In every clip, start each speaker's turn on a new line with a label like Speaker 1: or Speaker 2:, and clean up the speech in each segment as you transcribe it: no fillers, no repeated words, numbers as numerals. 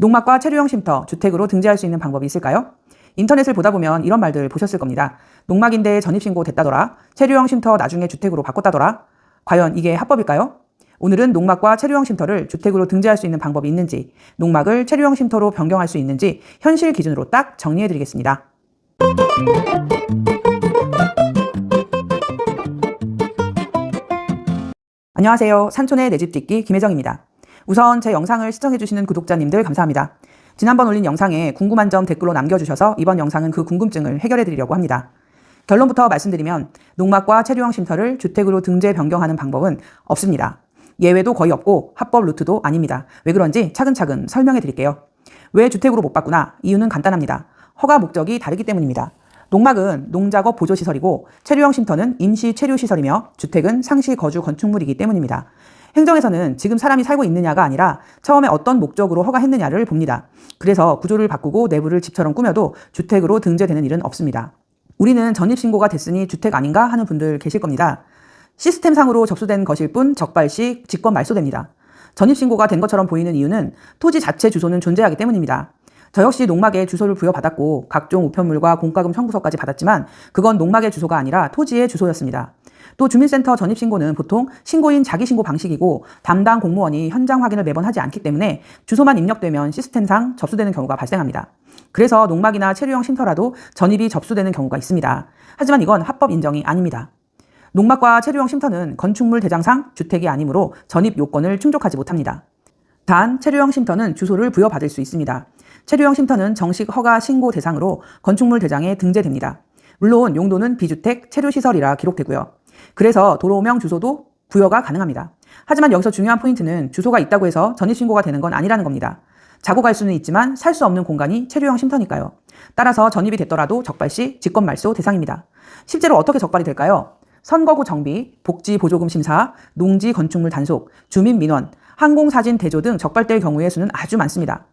Speaker 1: 농막과 체류형 쉼터, 주택으로 등재할 수 있는 방법이 있을까요? 인터넷을 보다 보면 이런 말들 보셨을 겁니다. 농막인데 전입신고 됐다더라. 체류형 쉼터 나중에 주택으로 바꿨다더라. 과연 이게 합법일까요? 오늘은 농막과 체류형 쉼터를 주택으로 등재할 수 있는 방법이 있는지, 농막을 체류형 쉼터로 변경할 수 있는지 현실 기준으로 딱 정리해드리겠습니다. 안녕하세요. 산촌의 내 집 짓기 김혜정입니다. 우선 제 영상을 시청해주시는 구독자님들 감사합니다. 지난번 올린 영상에 궁금한 점 댓글로 남겨주셔서 이번 영상은 그 궁금증을 해결해드리려고 합니다. 결론부터 말씀드리면 농막과 체류형 쉼터를 주택으로 등재 변경하는 방법은 없습니다. 예외도 거의 없고 합법 루트도 아닙니다. 왜 그런지 차근차근 설명해 드릴게요. 왜 주택으로 못 바꾸나? 이유는 간단합니다. 허가 목적이 다르기 때문입니다. 농막은 농작업 보조시설이고 체류형 쉼터는 임시 체류시설이며 주택은 상시 거주 건축물이기 때문입니다. 행정에서는 지금 사람이 살고 있느냐가 아니라 처음에 어떤 목적으로 허가했느냐를 봅니다. 그래서 구조를 바꾸고 내부를 집처럼 꾸며도 주택으로 등재되는 일은 없습니다. 우리는 전입신고가 됐으니 주택 아닌가 하는 분들 계실 겁니다. 시스템상으로 접수된 것일 뿐 적발 시 직권 말소됩니다. 전입신고가 된 것처럼 보이는 이유는 토지 자체 주소는 존재하기 때문입니다. 저 역시 농막에 주소를 부여받았고 각종 우편물과 공과금 청구서까지 받았지만 그건 농막의 주소가 아니라 토지의 주소였습니다. 또 주민센터 전입신고는 보통 신고인 자기신고 방식이고 담당 공무원이 현장 확인을 매번 하지 않기 때문에 주소만 입력되면 시스템상 접수되는 경우가 발생합니다. 그래서 농막이나 체류형 쉼터라도 전입이 접수되는 경우가 있습니다. 하지만 이건 합법 인정이 아닙니다. 농막과 체류형 쉼터는 건축물 대장상 주택이 아니므로 전입 요건을 충족하지 못합니다. 단 체류형 쉼터는 주소를 부여받을 수 있습니다. 체류형 쉼터는 정식 허가 신고 대상으로 건축물 대장에 등재됩니다. 물론 용도는 비주택 체류시설이라 기록되고요. 그래서 도로명 주소도 부여가 가능합니다. 하지만 여기서 중요한 포인트는 주소가 있다고 해서 전입신고가 되는 건 아니라는 겁니다. 자고 갈 수는 있지만 살 수 없는 공간이 체류형 쉼터니까요. 따라서 전입이 됐더라도 적발 시 직권 말소 대상입니다. 실제로 어떻게 적발이 될까요? 선거구 정비, 복지 보조금 심사, 농지 건축물 단속, 주민 민원, 항공사진 대조 등 적발될 경우의 수는 아주 많습니다.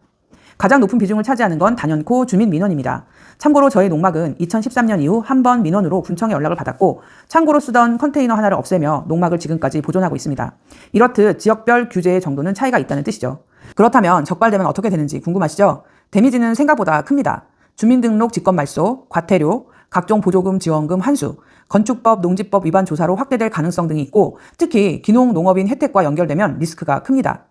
Speaker 1: 가장 높은 비중을 차지하는 건 단연코 주민 민원입니다. 참고로 저희 농막은 2013년 이후 한 번 민원으로 군청에 연락을 받았고 창고로 쓰던 컨테이너 하나를 없애며 농막을 지금까지 보존하고 있습니다. 이렇듯 지역별 규제의 정도는 차이가 있다는 뜻이죠. 그렇다면 적발되면 어떻게 되는지 궁금하시죠? 데미지는 생각보다 큽니다. 주민등록 직권 말소, 과태료, 각종 보조금 지원금 환수, 건축법, 농지법 위반 조사로 확대될 가능성 등이 있고 특히 기농 농업인 혜택과 연결되면 리스크가 큽니다.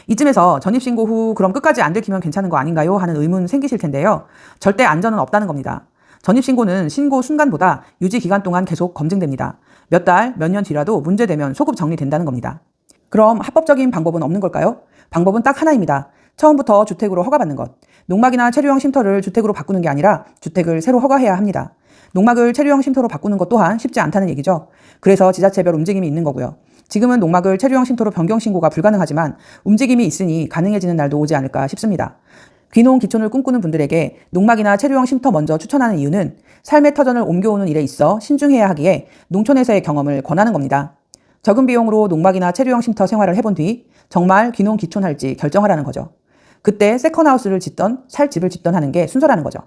Speaker 1: 이쯤에서 전입신고 후 그럼 끝까지 안 들키면 괜찮은 거 아닌가요? 하는 의문 생기실 텐데요. 절대 안전은 없다는 겁니다. 전입신고는 신고 순간보다 유지 기간 동안 계속 검증됩니다. 몇 달, 몇 년 뒤라도 문제되면 소급 정리된다는 겁니다. 그럼 합법적인 방법은 없는 걸까요? 방법은 딱 하나입니다. 처음부터 주택으로 허가받는 것. 농막이나 체류형 쉼터를 주택으로 바꾸는 게 아니라 주택을 새로 허가해야 합니다. 농막을 체류형 쉼터로 바꾸는 것 또한 쉽지 않다는 얘기죠. 그래서 지자체별 움직임이 있는 거고요. 지금은 농막을 체류형 쉼터로 변경 신고가 불가능하지만 움직임이 있으니 가능해지는 날도 오지 않을까 싶습니다. 귀농 기촌을 꿈꾸는 분들에게 농막이나 체류형 쉼터 먼저 추천하는 이유는 삶의 터전을 옮겨오는 일에 있어 신중해야 하기에 농촌에서의 경험을 권하는 겁니다. 적은 비용으로 농막이나 체류형 쉼터 생활을 해본 뒤 정말 귀농 기촌할지 결정하라는 거죠. 그때 세컨하우스를 짓던 살 집을 짓던 하는 게 순서라는 거죠.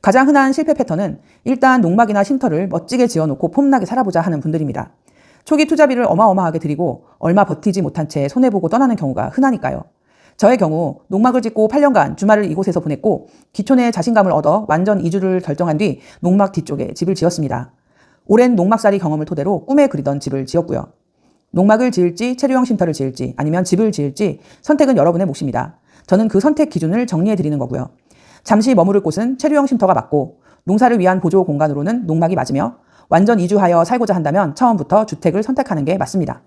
Speaker 1: 가장 흔한 실패 패턴은 일단 농막이나 쉼터를 멋지게 지어놓고 폼나게 살아보자 하는 분들입니다. 초기 투자비를 어마어마하게 들이고 얼마 버티지 못한 채 손해보고 떠나는 경우가 흔하니까요. 저의 경우 농막을 짓고 8년간 주말을 이곳에서 보냈고 기촌에 자신감을 얻어 완전 이주를 결정한 뒤 농막 뒤쪽에 집을 지었습니다. 오랜 농막살이 경험을 토대로 꿈에 그리던 집을 지었고요. 농막을 지을지 체류형 쉼터를 지을지 아니면 집을 지을지 선택은 여러분의 몫입니다. 저는 그 선택 기준을 정리해드리는 거고요. 잠시 머무를 곳은 체류형 쉼터가 맞고 농사를 위한 보조 공간으로는 농막이 맞으며 완전 이주하여 살고자 한다면 처음부터 주택을 선택하는 게 맞습니다.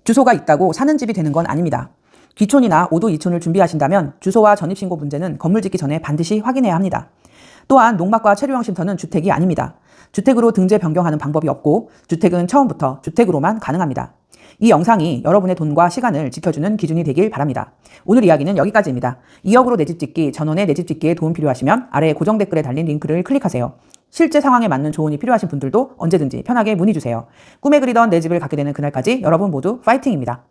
Speaker 1: 주소가 있다고 사는 집이 되는 건 아닙니다. 귀촌이나 5도 이촌을 준비하신다면 주소와 전입신고 문제는 건물 짓기 전에 반드시 확인해야 합니다. 또한 농막과 체류형 쉼터는 주택이 아닙니다. 주택으로 등재 변경하는 방법이 없고 주택은 처음부터 주택으로만 가능합니다. 이 영상이 여러분의 돈과 시간을 지켜주는 기준이 되길 바랍니다. 오늘 이야기는 여기까지입니다. 2억으로 내 집 짓기, 전원의 내 집 짓기에 도움 필요하시면 아래 고정 댓글에 달린 링크를 클릭하세요. 실제 상황에 맞는 조언이 필요하신 분들도 언제든지 편하게 문의 주세요. 꿈에 그리던 내 집을 갖게 되는 그날까지 여러분 모두 파이팅입니다.